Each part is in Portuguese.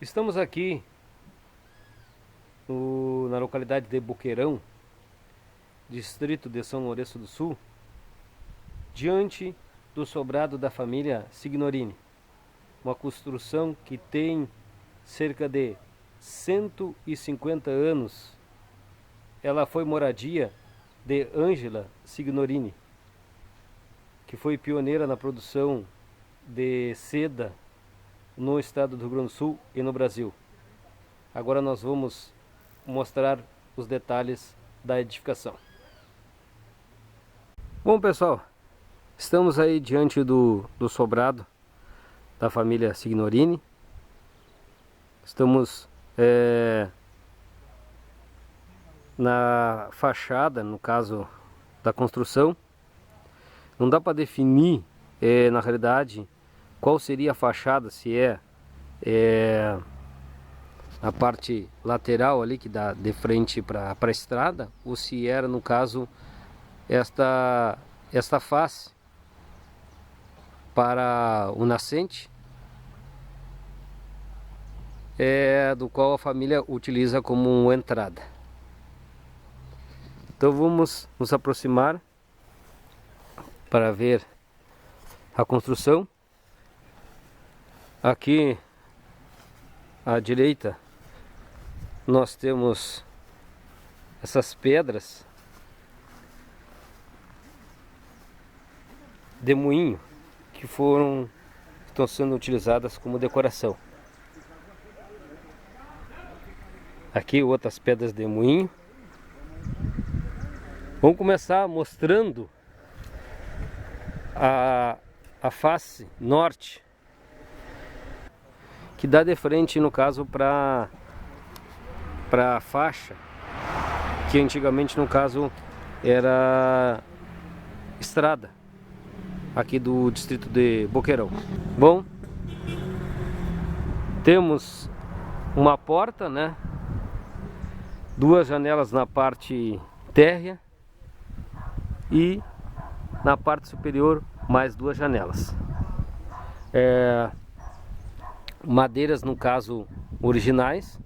Estamos aqui na localidade de Boqueirão, distrito de São Lourenço do Sul, diante do sobrado da família Signorini. Uma construção que tem cerca de 150 anos. Ela foi moradia de Ângela Signorini, que foi pioneira na produção de seda no estado do Rio Grande do Sul e no Brasil. Agora nós vamos mostrar os detalhes da edificação. Bom, pessoal, estamos aí diante do sobrado da família Signorini. Estamos na fachada, no caso da construção. Não dá para definir, na realidade, qual seria a fachada, se é a parte lateral ali que dá de frente para a estrada, ou se era, no caso, esta face para o nascente, do qual a família utiliza como entrada. Então vamos nos aproximar para ver a construção. Aqui à direita nós temos essas pedras de moinho que estão sendo utilizadas como decoração. Aqui outras pedras de moinho. Vamos começar mostrando a face norte, que dá de frente, no caso, para a faixa, que antigamente, no caso, era estrada, aqui do distrito de Boqueirão. Bom, temos uma porta, né? Duas janelas na parte térrea e na parte superior mais duas janelas. Madeiras, no caso, originais,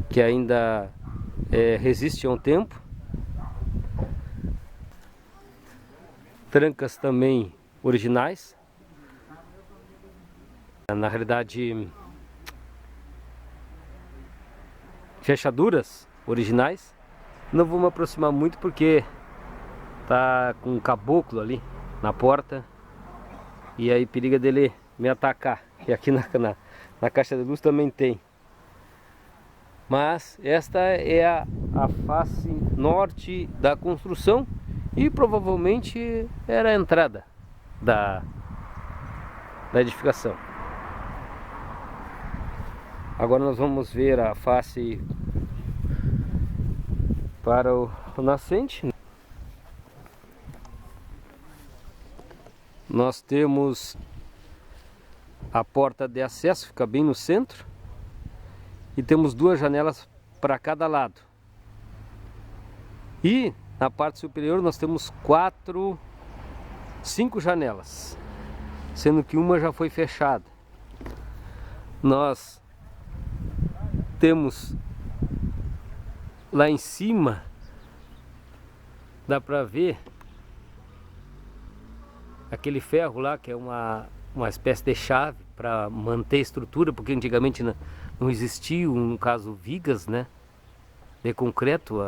que ainda resistem ao tempo. Trancas também originais. Na realidade, fechaduras originais. Não vou me aproximar muito porque tá com um caboclo ali na porta e aí periga dele me atacar. E aqui na caixa de luz também tem. Mas esta é a face norte da construção e provavelmente era a entrada da edificação. Agora nós vamos ver a face para o nascente. Nós temos a porta de acesso, fica bem no centro, e temos duas janelas para cada lado. E na parte superior nós temos cinco janelas, sendo que uma já foi fechada. Nós temos lá em cima, dá para ver aquele ferro lá, que é uma espécie de chave para manter a estrutura, porque antigamente não existiam, no caso, vigas, né, de concreto.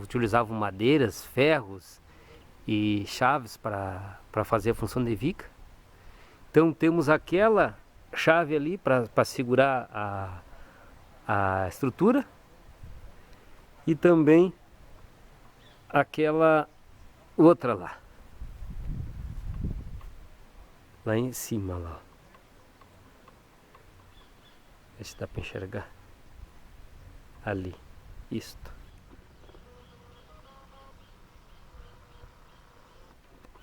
Utilizavam madeiras, ferros e chaves para fazer a função de viga. Então temos aquela chave ali para segurar a estrutura, e também aquela outra lá em cima lá. Vê se dá para enxergar ali. Isto.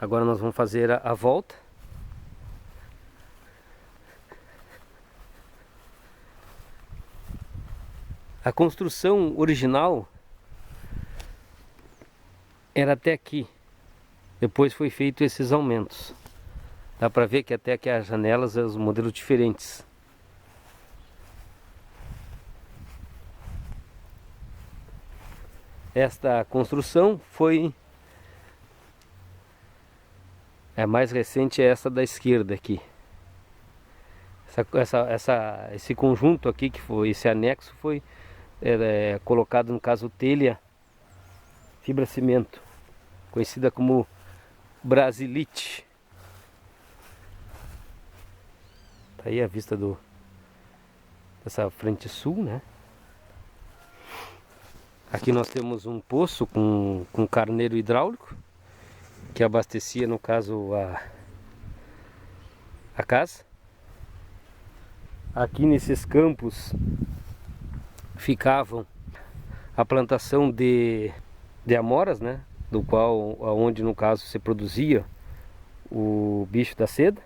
Agora nós vamos fazer a volta. A construção original era até aqui. Depois foi feito esses aumentos. Dá para ver que até aqui as janelas, os modelos diferentes. Esta construção foi... A mais recente é essa da esquerda aqui. Esse conjunto aqui, que foi esse anexo, foi colocado, no caso, telha fibra cimento, conhecida como Brasilite. Tá aí a vista dessa frente sul, né? Aqui nós temos um poço com carneiro hidráulico, que abastecia, no caso, a casa. Aqui nesses campos ficavam a plantação de amoras, né? Do qual, onde no caso se produzia o bicho da seda.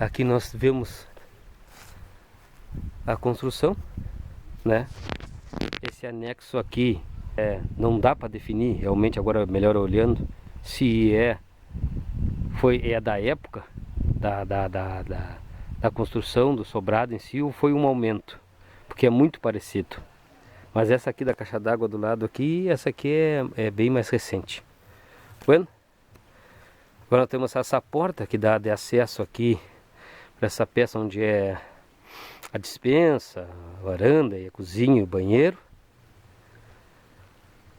Aqui nós vemos a construção, né? Esse anexo aqui não dá para definir realmente, agora melhor olhando, se é da época da construção do sobrado em si, ou foi um aumento, porque é muito parecido. Mas essa aqui da caixa d'água do lado aqui, essa aqui é bem mais recente. Bueno, agora nós temos essa porta que dá de acesso aqui para essa peça onde é a despensa, a varanda, e a cozinha e o banheiro.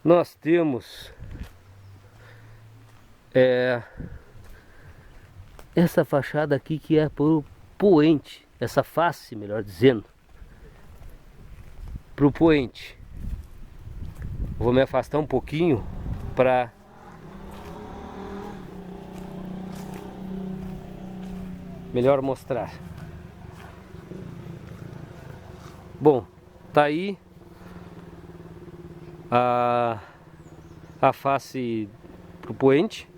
Nós temos essa fachada aqui que é pro poente, essa face, melhor dizendo, pro poente. Vou me afastar um pouquinho para melhor mostrar. Bom, tá aí a face pro poente.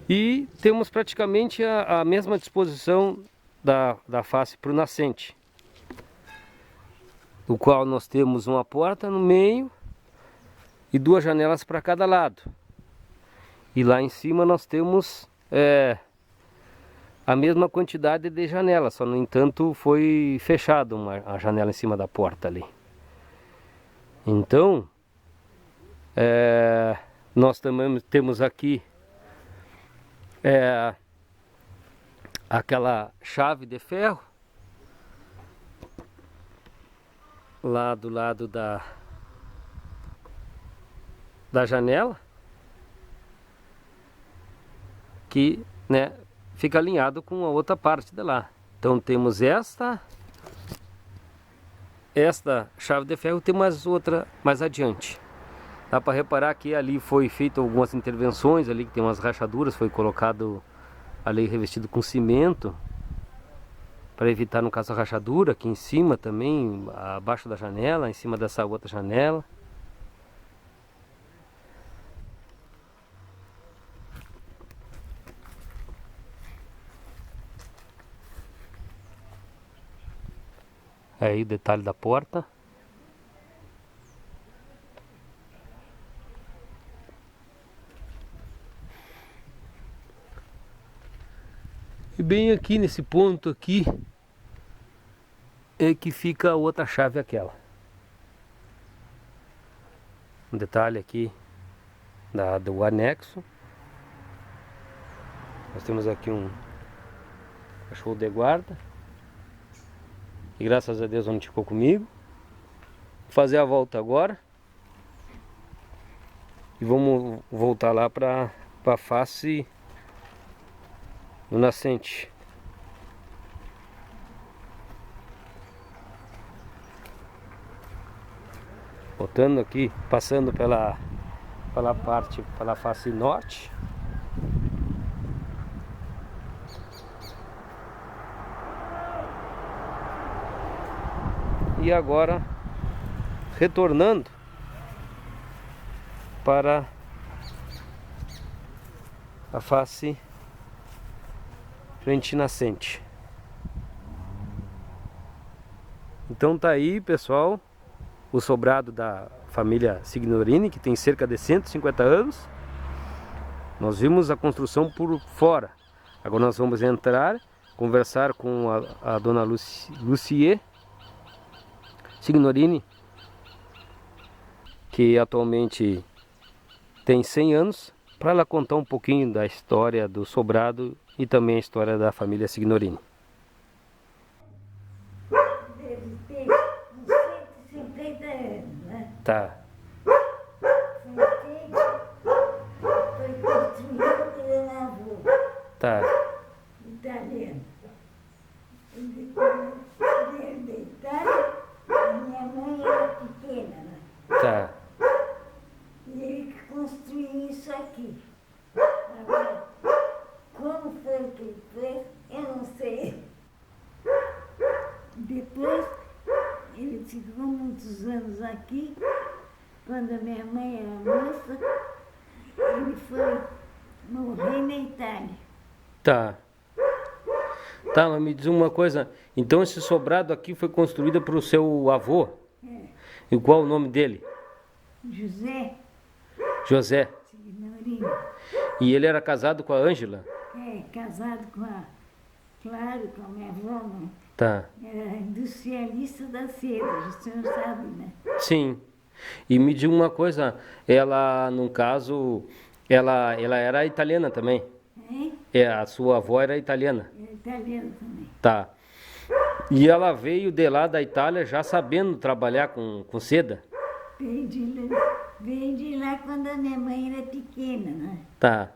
E temos praticamente a mesma disposição da face para o nascente, do qual nós temos uma porta no meio e duas janelas para cada lado. E lá em cima nós temos a mesma quantidade de janelas, só no entanto foi fechada a janela em cima da porta ali. Então, nós também temos aqui aquela chave de ferro lá do lado da janela, que, né, fica alinhado com a outra parte de lá. Então temos esta chave de ferro, tem mais outra mais adiante. Dá para reparar que ali foi feito algumas intervenções ali, que tem umas rachaduras, foi colocado ali revestido com cimento para evitar, no caso, a rachadura. Aqui em cima também, abaixo da janela, em cima dessa outra janela. Aí o detalhe da porta. E bem aqui nesse ponto aqui é que fica a outra chave, aquela. Um detalhe aqui do anexo. Nós temos aqui um cachorro de guarda, e graças a Deus não ficou comigo. Vou fazer a volta agora e vamos voltar lá para a face do nascente. Voltando aqui, passando pela face norte. E agora retornando para a face frente nascente. Então tá aí, pessoal, o sobrado da família Signorini, que tem cerca de 150 anos. Nós vimos a construção por fora. Agora nós vamos entrar, conversar com a dona Lucie Signorini, que atualmente tem 100 anos, para ela contar um pouquinho da história do sobrado e também a história da família Signorini. Deve ter uns 150 anos, né? Tá, Foi construído pelo avô tá, italiano. Ele veio da Itália, a minha mãe era pequena, né? tá, E ele que construiu isso aqui. Agora, como foi que ele fez, eu não sei. Depois, ele ficou muitos anos aqui. Quando a minha mãe era moça, ele foi morrer na Itália. tá. Tá, mas me diz uma coisa, então esse sobrado aqui foi construído para o seu avô? É, E qual o nome dele? José José. Signorini. E ele era casado com a Ângela? Casado com a, claro, com a minha avó, né? Tá. Era industrialista da seda, o senhor sabe, né? Sim. E me diz uma coisa, ela, no caso, ela era italiana também? Hein? A sua avó era italiana? Era italiano também. Tá. E ela veio de lá da Itália já sabendo trabalhar com seda? Veio de lá quando a minha mãe era pequena, né? Tá,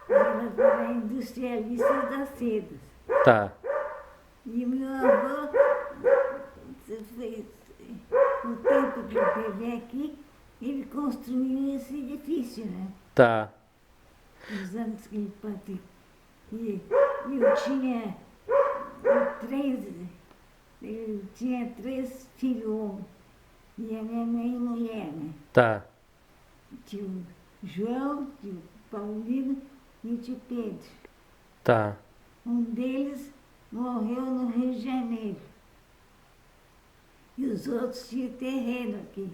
Ela era industrialista das sedas. tá, E o meu avô, o tempo que ele teve aqui, ele construiu esse edifício, né? tá, Os anos que ele partiu. E eu tinha três filhos homens. E a minha mãe mulher, né? tá, Tio João, tio Paulino e o tio Pedro. tá. Um deles morreu no Rio de Janeiro. E os outros tinham terreno aqui.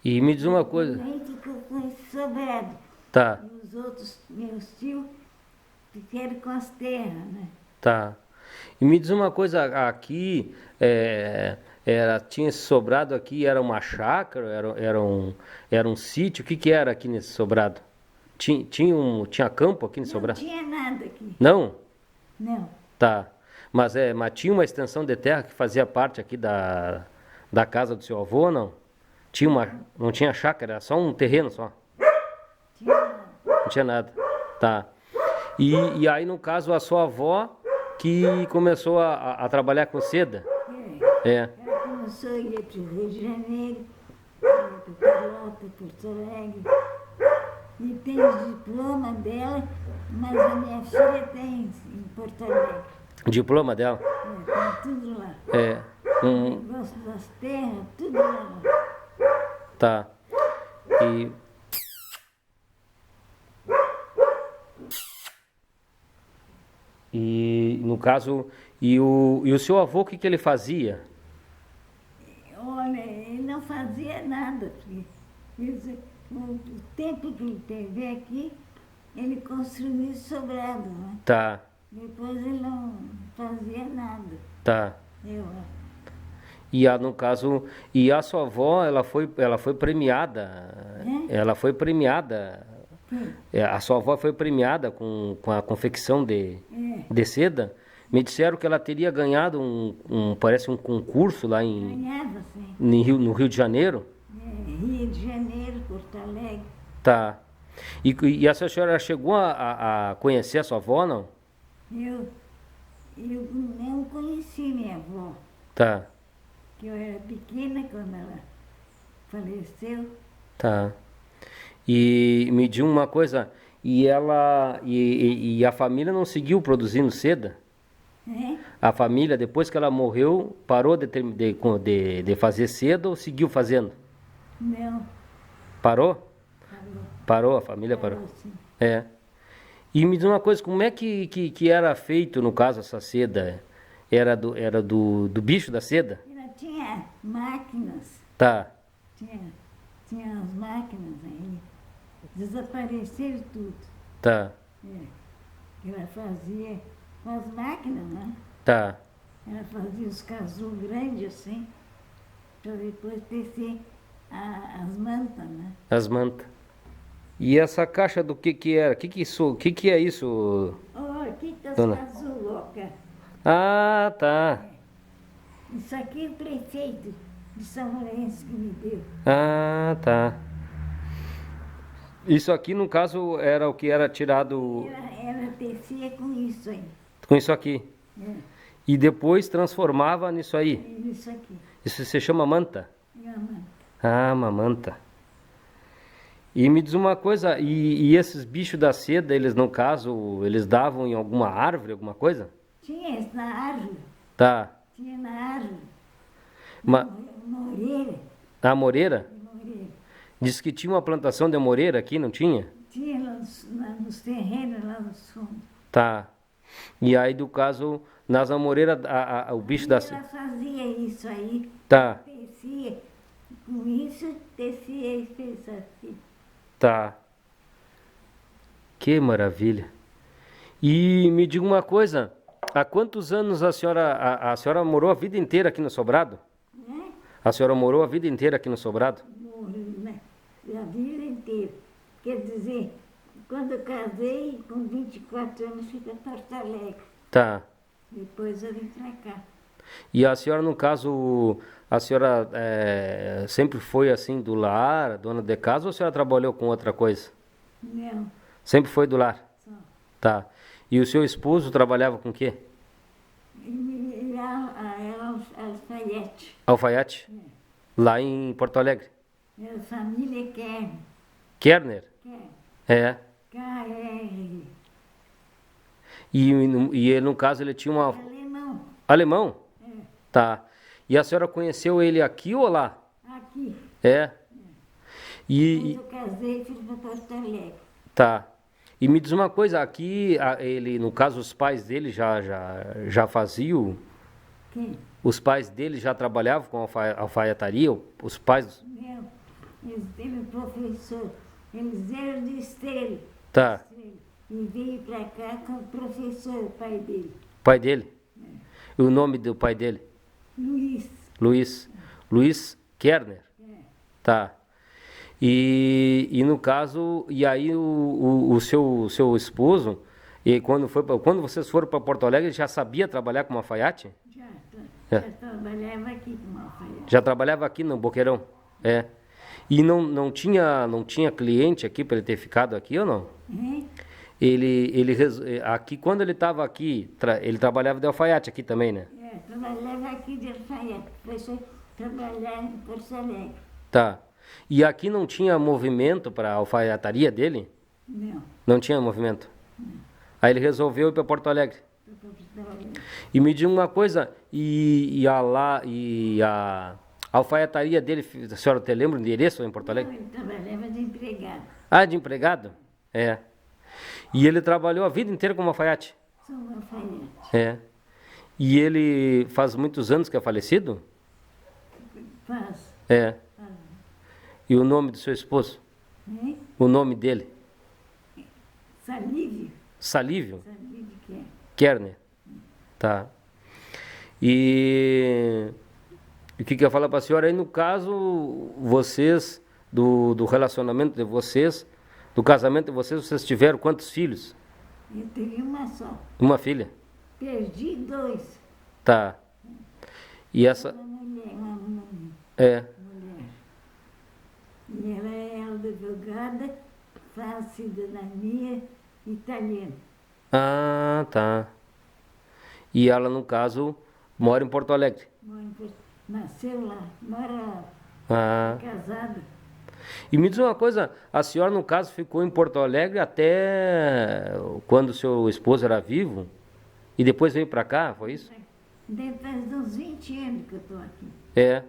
E me diz uma coisa, Também ficou com esse sobrado. tá, E os outros, meus tios, ficaram com as terras, né? tá. E me diz uma coisa, aqui, tinha esse sobrado aqui, era uma chácara, era um sítio, o que que era aqui nesse sobrado? Tinha campo aqui nesse Não sobrado? tinha nada aqui. Não? Não. Tá. Mas tinha uma extensão de terra que fazia parte aqui da casa do seu avô ou não? Não tinha chácara, era só um terreno só. Tinha nada. Não tinha nada. Tá. E aí, no caso, a sua avó que começou a trabalhar com seda? É. Ela começou a ir para o Rio de Janeiro, para Pelotas, Porto Alegre. E tem os diplomas dela, mas a minha filha tem em Porto Alegre. Diploma dela? Tem tudo lá. É. O negócio das terras, tudo lá. Tá. E no caso, e o seu avô, o que que ele fazia? Olha, ele não fazia nada, porque o tempo que ele teve aqui, ele construiu sobrado, né? Tá, Depois ele não fazia nada. tá. Eu, No caso, e a sua avó, ela foi premiada. É? Ela foi premiada. A sua avó foi premiada com a confecção de seda. Me disseram que ela teria ganhado parece um concurso lá ganhava, sim. no Rio de Janeiro. Rio de Janeiro, Porto Alegre. Tá. E essa senhora chegou a conhecer a sua avó, não? Eu não conheci minha avó, Tá, que eu era pequena quando ela faleceu. tá. E me diz uma coisa, e a família não seguiu produzindo seda? Né? A família, depois que ela morreu, parou de fazer seda ou seguiu fazendo? Não, Parou? falou. Parou, a família parou. Sim. É. E me diz uma coisa, como é que era feito, no caso, essa seda? Era do bicho da seda? Ela tinha máquinas, Tá, tinha as máquinas aí. Desapareceram tudo. tá, É. ela fazia com as máquinas, né? Tá. Ela fazia os casulos grandes assim, para depois tecer as mantas, né? As mantas. E essa caixa do que era? Que é isso, Olha, aqui está os dona? casulos, ó, cara. Ah, tá. Isso aqui é o prefeito de São Lourenço que me deu. Ah, tá. Isso aqui, no caso, era o que era tirado Ela tecia com isso aí. com isso aqui. É, E depois transformava nisso aí. isso aqui. Isso se chama manta? É a manta. Ah, uma manta. E me diz uma coisa, e esses bichos da seda, eles no caso, eles davam em alguma árvore, alguma coisa? Tinha isso na árvore. Tá. Tinha na árvore. Ma Moreira. a moreira? Moreira. Diz que tinha uma plantação de moreira aqui, não tinha? Tinha lá nos terrenos, lá nos fundos. Tá. E aí, do caso, nas amoreiras, o bicho da seda. Ela fazia isso aí. Tá, Tecia. Com isso, tecia e fez assim. tá. Que maravilha. E me diga uma coisa, há quantos anos a senhora morou a vida inteira aqui no Sobrado? Né? A senhora morou a vida inteira aqui no Sobrado? Morreu, né? A vida inteira. Quer dizer, quando eu casei, com 24 anos, fui para Porto Alegre. Tá. Depois eu vim para cá. E a senhora, no caso, a senhora sempre foi assim do lar, dona de casa, ou a senhora trabalhou com outra coisa? Não, Sempre foi do lar? só. Tá. E o seu esposo trabalhava com o quê? Ela alfaiate. Alfaiate? Lá em Porto Alegre? Era família Kern. Kerner? É. KR. E ele, no caso, ele tinha uma... Alemão. Alemão? É, Tá. E a senhora conheceu ele aqui ou lá? aqui. É. Quando E, eu casei, fui para Porto Alegre. tá. E me diz uma coisa, aqui ele, no caso, os pais dele já faziam, Quem? os pais dele já trabalhavam com alfaiataria, os pais... Não, eles teve um professor. Eles eram de Estrela. Tá. E veio para cá com o professor, o pai dele, Pai dele? E o nome do pai dele? Luiz. Luiz. Luiz Kerner? Tá. E no caso, e aí o seu esposo, e quando vocês foram para Porto Alegre, ele já sabia trabalhar como alfaiate? Já trabalhava aqui com alfaiate. Já trabalhava aqui no Boqueirão? É. E não tinha cliente aqui para ele ter ficado aqui ou não? Hein? Aqui, quando ele estava aqui, ele trabalhava de alfaiate aqui também, né? Trabalhava aqui de alfaiate. Foi trabalhar em Porto Alegre. Tá. E aqui não tinha movimento para a alfaiataria dele? Não, Não tinha movimento? Aí ele resolveu ir para Porto Alegre. para Porto Alegre. E me diga uma coisa, a alfaiataria dele, a senhora te lembra o endereço em Porto Não, Alegre? ele trabalhava de empregado. Ah, de empregado? É. E ele trabalhou a vida inteira como alfaiate? Sou um alfaiate. É. E ele faz muitos anos que é falecido? Faz. É. Faz. E o nome do seu esposo? Hein? O nome dele? Salívio. Salívio? Salívio que é. Kerner. Tá. E o que eu ia falar para a senhora aí, no caso, vocês, do relacionamento de vocês, do casamento de vocês tiveram quantos filhos? Eu tive uma só. Uma filha? Perdi 2. Tá. E essa... Uma mulher. É. E ela é advogada, faz cidadania italiana. Ah, tá. E ela, no caso, mora em Porto Alegre? Nasceu lá, mora Ah. casada. E me diz uma coisa, a senhora, no caso, ficou em Porto Alegre até quando seu esposo era vivo? E depois veio para cá, foi isso? Deve fazer uns 20 anos que eu estou aqui. É.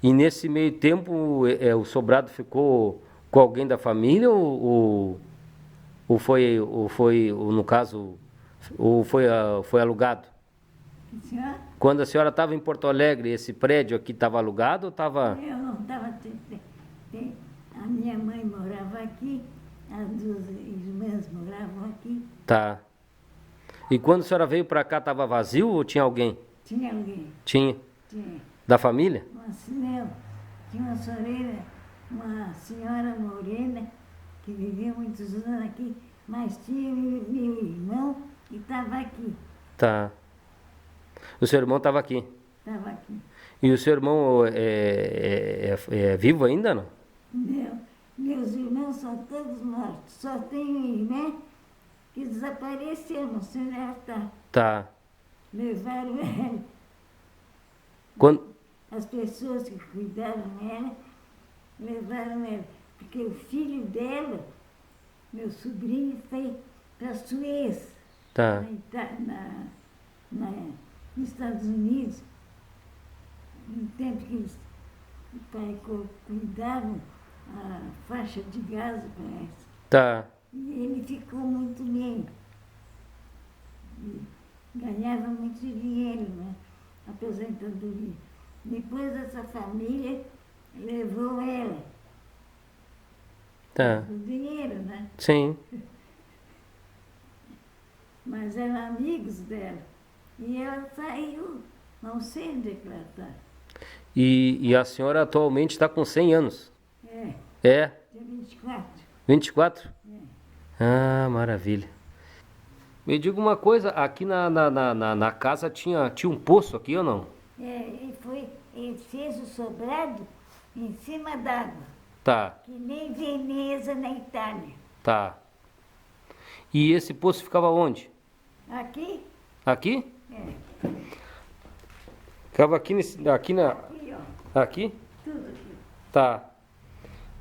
E nesse meio tempo, o sobrado ficou com alguém da família no caso, foi alugado? Senhora? Quando a senhora estava em Porto Alegre, esse prédio aqui estava alugado ou estava... Eu não estava. A minha mãe morava aqui, as duas irmãs moravam aqui. Tá. E quando a senhora veio pra cá, tava vazio ou tinha alguém? Tinha alguém? Tinha. Tinha. Da família? Não, tinha uma senhora morena, que vivia muitos anos aqui, mas tinha meu irmão que estava aqui. Tá. O seu irmão tava aqui. Estava aqui. E o seu irmão é vivo ainda, não? Não, meus irmãos são todos mortos. Só tenho uma irmã que desapareceu, não sei onde ela está. Tá. Levaram ela. Quando... As pessoas que cuidaram dela, levaram ela. Porque o filho dela, meu sobrinho, foi para a Suez, Tá. nos Estados Unidos. No tempo que eles cuidavam a faixa de gás, parece. Tá. E ele ficou muito bem. E ganhava muito dinheiro, né? Aposentadoria. Depois essa família levou ela. Tá. O dinheiro, né? Sim. Mas eram amigos dela. E ela saiu, não sei onde é que ela está. E a senhora atualmente está com 100 anos? É, É? dia 24. 24? É. Ah, maravilha. Me diga uma coisa, aqui na casa tinha um poço aqui ou não? Ele fez o sobrado em cima d'água, Tá, que nem Veneza na Itália. tá. E esse poço ficava onde? Aqui, Aqui? é, Ficava aqui, aqui, ó, aqui? tudo aqui. Tá.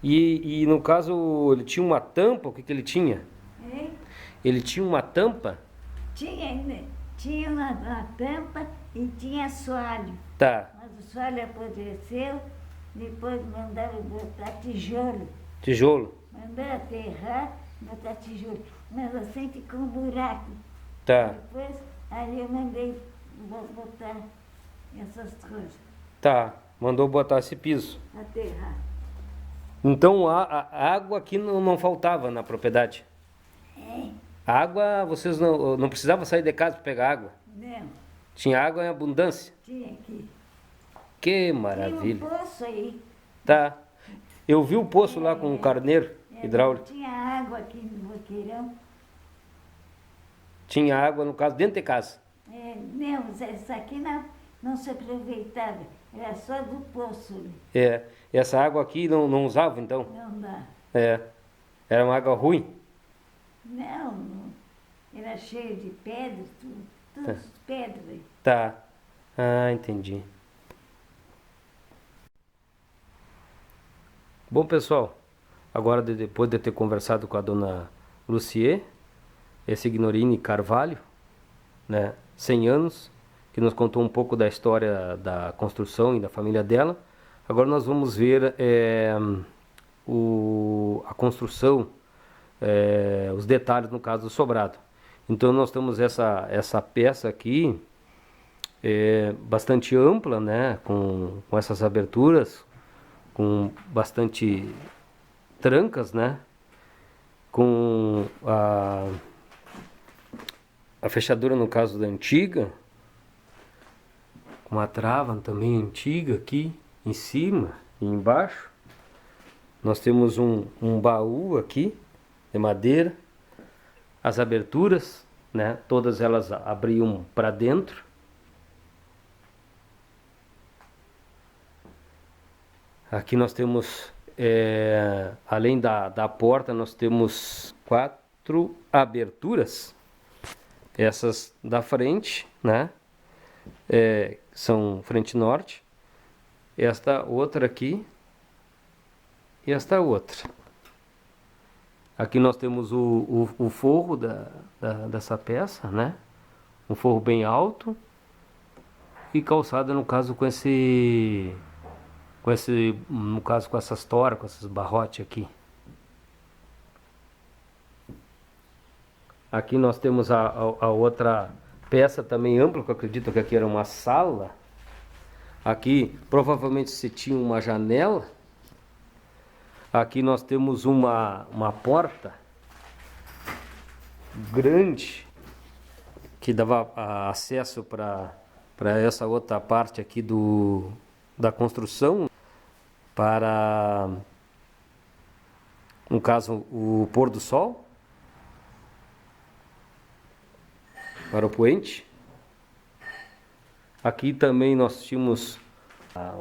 E no caso, ele tinha uma tampa, o que ele tinha? É? Ele tinha uma tampa? Tinha uma tampa e tinha assoalho. Tá. Mas o assoalho apodreceu, depois mandaram botar tijolo. Tijolo? Mandaram aterrar, botar tijolo. Mas assim ficou um buraco. Tá, Depois, aí eu mandei botar essas coisas, tá. Mandou botar esse piso. aterrar. Então a água aqui não faltava na propriedade. É? A água, vocês não precisavam sair de casa para pegar água. Não, Tinha água em abundância. tinha aqui. Que Tem maravilha. um poço aí. Tá. Eu vi o poço lá com o carneiro hidráulico. Tinha água aqui no boqueirão. Tinha água, no caso, dentro de casa. Não, isso aqui não se aproveitava. Era só do poço ali. É. Essa água aqui não usava, então? Não dá. É. Era uma água ruim? Não. Era cheio de pedras, tudo pedras aí. Tá. Ah, entendi. Bom, pessoal, agora depois de ter conversado com a dona Lucier, Signorini Carvalho, né, 100 anos, que nos contou um pouco da história da construção e da família dela, agora nós vamos ver a construção, os detalhes no caso do sobrado. Então nós temos essa peça aqui, bastante ampla, né, com essas aberturas, com bastante trancas, né? Com a fechadura no caso da antiga, com uma trava também antiga aqui em cima e embaixo. Nós temos um baú aqui de madeira, as aberturas, né? Todas elas abriam para dentro. Aqui nós temos, além da porta, nós temos 4 aberturas. Essas da frente, né? São frente norte. Esta outra aqui. E esta outra. Aqui nós temos o forro dessa peça, né? Um forro bem alto. E calçada, no caso, com no caso, com essas toras, com esses barrotes aqui. Aqui nós temos a outra peça também ampla, que eu acredito que aqui era uma sala. Aqui provavelmente se tinha uma janela. Aqui nós temos uma porta grande que dava acesso para essa outra parte aqui da construção, para, no caso, o pôr do sol, para o poente. Aqui também nós tínhamos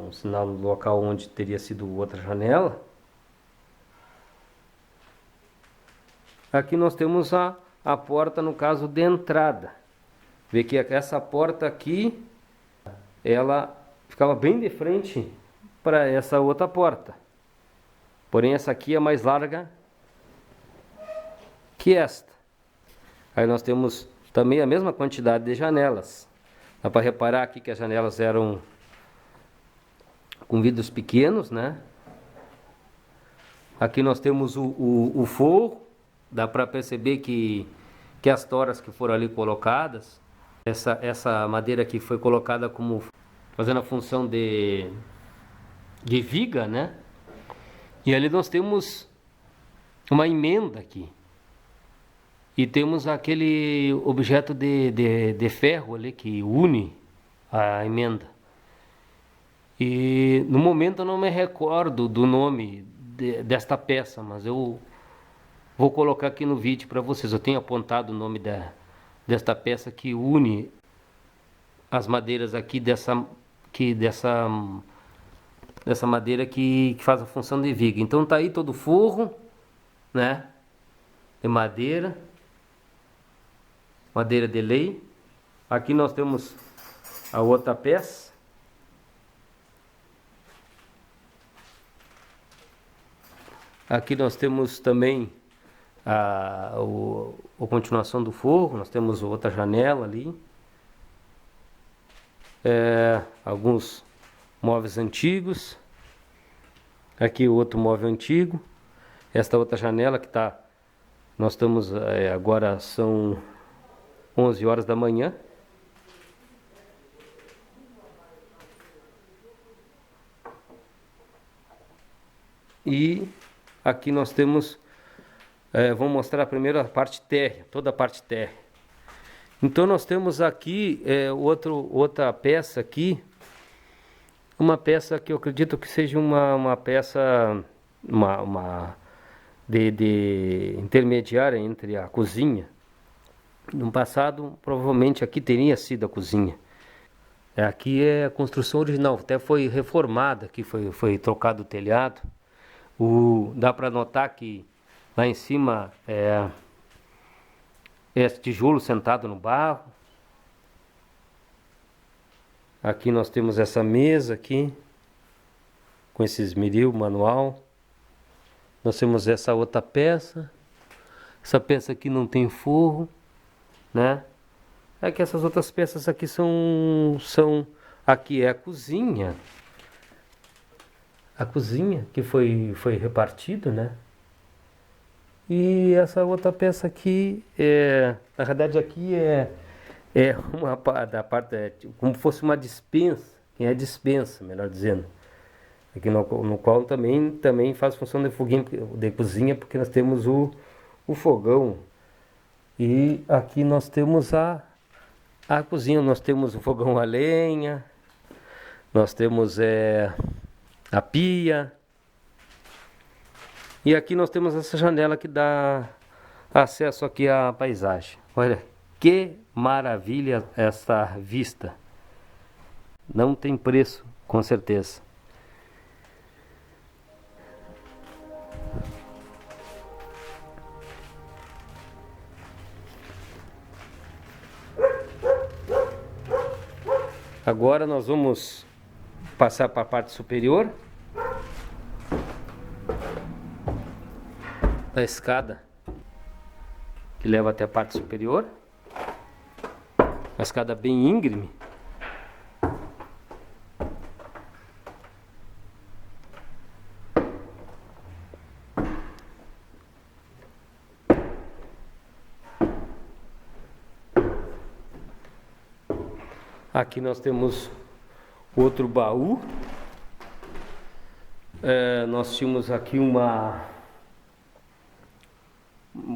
um sinal no local onde teria sido outra janela. Aqui nós temos a porta, no caso, de entrada. Vê que essa porta aqui, ela ficava bem de frente para essa outra porta. Porém, essa aqui é mais larga que esta. Aí nós temos também a mesma quantidade de janelas. Dá para reparar aqui que as janelas eram com vidros pequenos, né? Aqui nós temos o forro. Dá para perceber que as toras que foram ali colocadas, essa madeira aqui foi colocada como fazendo a função de viga, né? E ali nós temos uma emenda aqui. E temos aquele objeto de ferro ali que une a emenda. E no momento eu não me recordo do nome desta peça, mas eu vou colocar aqui no vídeo para vocês. Eu tenho apontado o nome desta peça que une as madeiras aqui dessa madeira que faz a função de viga. Então tá aí todo o forro, né? De madeira de lei. Aqui nós temos a outra peça. Aqui nós temos também a continuação do forro. Nós temos outra janela ali. Alguns móveis antigos. Aqui outro móvel antigo. Esta outra janela que está... Nós estamos... agora são 11 horas da manhã. E aqui nós temos... vamos mostrar primeiro a parte térrea, toda a parte térrea. Então nós temos aqui outra peça aqui. Uma peça que eu acredito que seja uma peça de intermediária entre a cozinha. No passado, provavelmente aqui teria sido a cozinha. Aqui é a construção original, até foi reformada, aqui foi trocado o telhado. Dá para notar que lá em cima é tijolo sentado no barro. Aqui nós temos essa mesa aqui, com esse esmeril manual. Nós temos essa outra peça. Essa peça aqui não tem forro, né? É que essas outras peças aqui são aqui é a cozinha. A cozinha que foi repartido, né? E essa outra peça aqui na verdade aqui é uma da parte como fosse uma dispensa, dispensa, melhor dizendo. Aqui no qual também faz função de foguinho de cozinha, porque nós temos o fogão. E aqui nós temos a cozinha, nós temos o fogão a lenha, nós temos a pia. E aqui nós temos essa janela que dá acesso aqui à paisagem. Olha que maravilha essa vista. Não tem preço, com certeza. Agora nós vamos passar para a parte superior da escada que leva até a parte superior. Uma escada bem íngreme. Aqui nós temos outro baú. Nós tínhamos aqui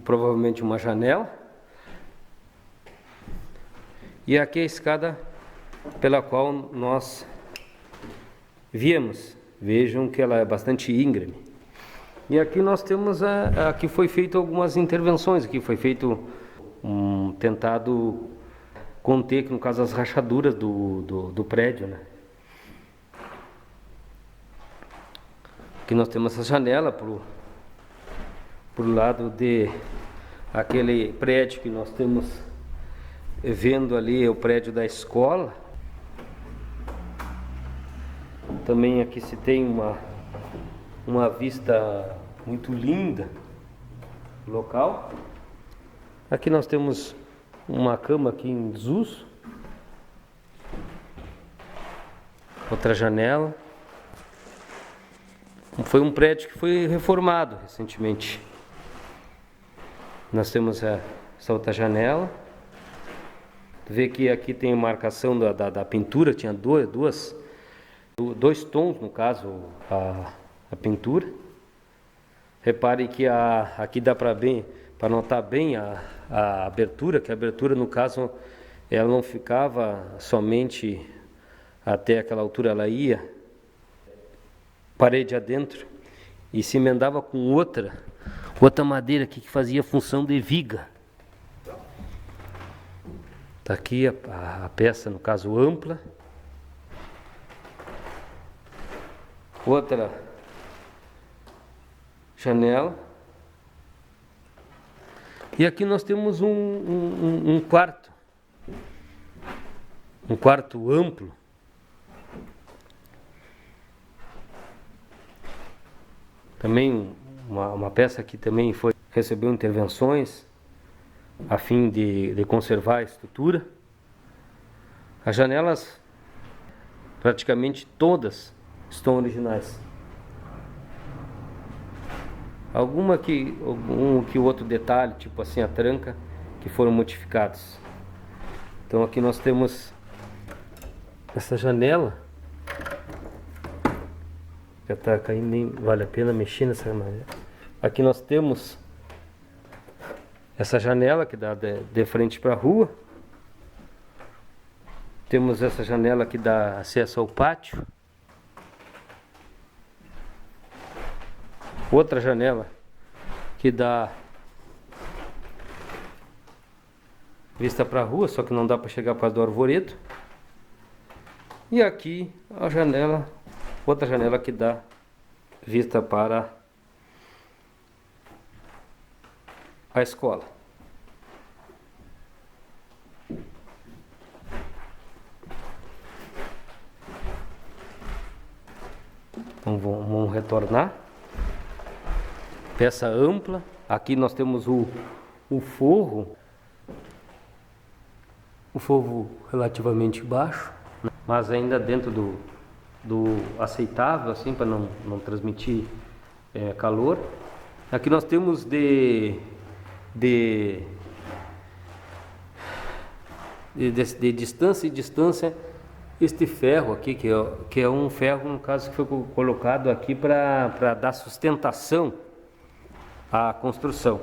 provavelmente uma janela, e aqui a escada pela qual nós viemos. Vejam que ela é bastante íngreme. E aqui nós temos aqui foi feito algumas intervenções, aqui foi feito tentado conter, no caso, as rachaduras do prédio, né? Aqui nós temos essa janela pro lado de aquele prédio que nós temos vendo ali, o prédio da escola. Também aqui se tem uma vista muito linda do local. Aqui nós temos uma cama aqui em desuso. Outra janela. Foi um prédio que foi reformado recentemente. Nós temos essa outra janela. Vê que aqui tem a marcação da pintura, tinha dois tons, no caso, a pintura. Repare que aqui dá para notar bem a abertura, que a abertura, no caso, ela não ficava somente até aquela altura, ela ia parede adentro e se emendava com outra madeira aqui que fazia função de viga. Está aqui a peça, no caso, ampla. Outra janela. E aqui nós temos um quarto. Um quarto amplo. Também uma peça que também recebeu intervenções a fim de conservar a estrutura. As janelas, praticamente todas, estão originais. Algum que outro detalhe, tipo assim a tranca, que foram modificados. Então aqui nós temos essa janela. Já está caindo, nem vale a pena mexer nessa janela. Aqui nós temos essa janela que dá de frente para a rua. Temos essa janela que dá acesso ao pátio. Outra janela que dá vista para a rua, só que não dá para chegar por causa do arvoredo. E aqui a janela, outra janela que dá vista para a escola. Então vamos retornar. Peça ampla. Aqui nós temos o forro. O forro relativamente baixo, mas ainda dentro do aceitável, assim, para não transmitir calor. Aqui nós temos de distância em distância este ferro aqui, que é um ferro, no caso, que foi colocado aqui para dar sustentação à construção,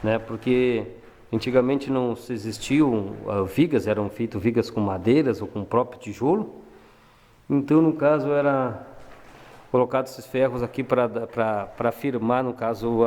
né? Porque antigamente não existiam vigas, eram feitas vigas com madeiras ou com o próprio tijolo. Então, no caso, era colocado esses ferros aqui para firmar, no caso,